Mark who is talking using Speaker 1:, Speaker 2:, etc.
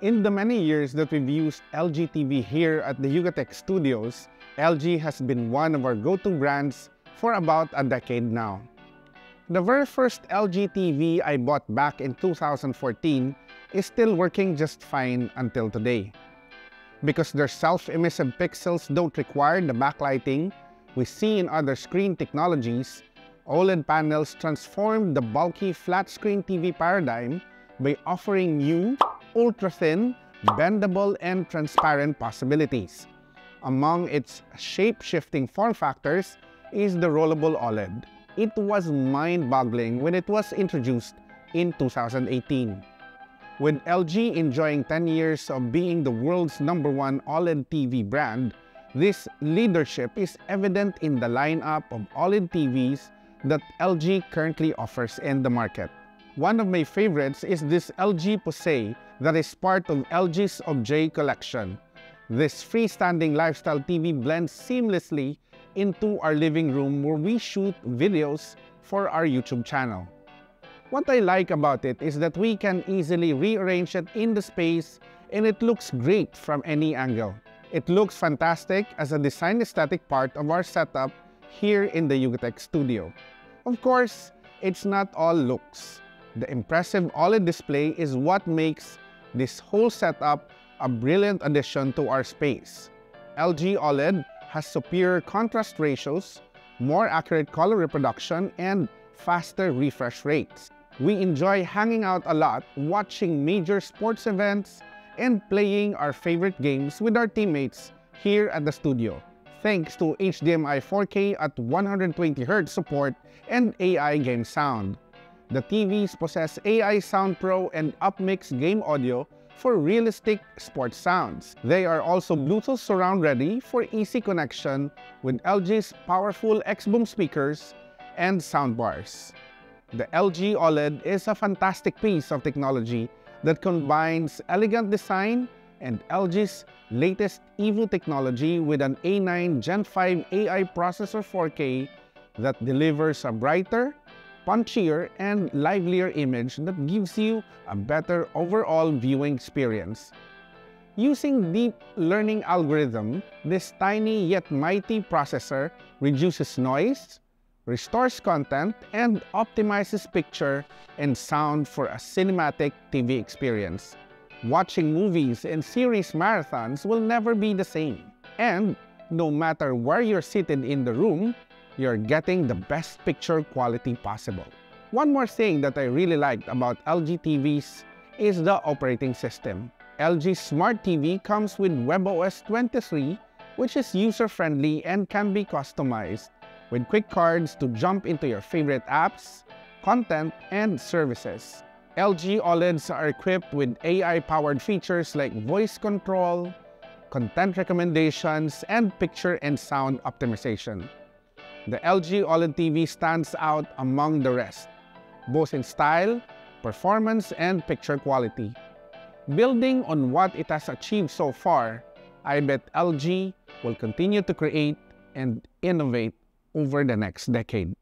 Speaker 1: In the many years that we've used LG TV here at the Yugatech Studios, LG has been one of our go-to brands for about a decade now. The very first LG TV I bought back in 2014 is still working just fine until today. Because their self-emissive pixels don't require the backlighting we see in other screen technologies, OLED panels transformed the bulky flat-screen TV paradigm by offering new, ultra-thin, bendable, and transparent possibilities. Among its shape-shifting form factors is the rollable OLED. It was mind-boggling when it was introduced in 2018. With LG enjoying 10 years of being the world's #1 OLED TV brand, this leadership is evident in the lineup of OLED TVs that LG currently offers in the market. One of my favorites is this LG Posay that is part of LG's Objet collection. This freestanding lifestyle TV blends seamlessly into our living room where we shoot videos for our YouTube channel. What I like about it is that we can easily rearrange it in the space and it looks great from any angle. It looks fantastic as a design aesthetic part of our setup here in the Yugatech studio. Of course, it's not all looks. The impressive OLED display is what makes this whole setup a brilliant addition to our space. LG OLED has superior contrast ratios, more accurate color reproduction, and faster refresh rates. We enjoy hanging out a lot, watching major sports events, and playing our favorite games with our teammates here at the studio, thanks to HDMI 4K at 120Hz support and AI game sound. The TVs possess AI Sound Pro and upmix game audio for realistic sports sounds. They are also Bluetooth surround ready for easy connection with LG's powerful X-Boom speakers and soundbars. The LG OLED is a fantastic piece of technology that combines elegant design and LG's latest Evo technology with an A9 Gen 5 AI processor 4K that delivers a brighter, punchier, and livelier image that gives you a better overall viewing experience. Using deep learning algorithm, this tiny yet mighty processor reduces noise, restores content, and optimizes picture and sound for a cinematic TV experience. Watching movies and series marathons will never be the same. And no matter where you're seated in the room, you're getting the best picture quality possible. One more thing that I really liked about LG TVs is the operating system. LG Smart TV comes with WebOS 23, which is user-friendly and can be customized, with quick cards to jump into your favorite apps, content, and services. LG OLEDs are equipped with AI-powered features like voice control, content recommendations, and picture and sound optimization. The LG OLED TV stands out among the rest, both in style, performance, and picture quality. Building on what it has achieved so far, I bet LG will continue to create and innovate over the next decade.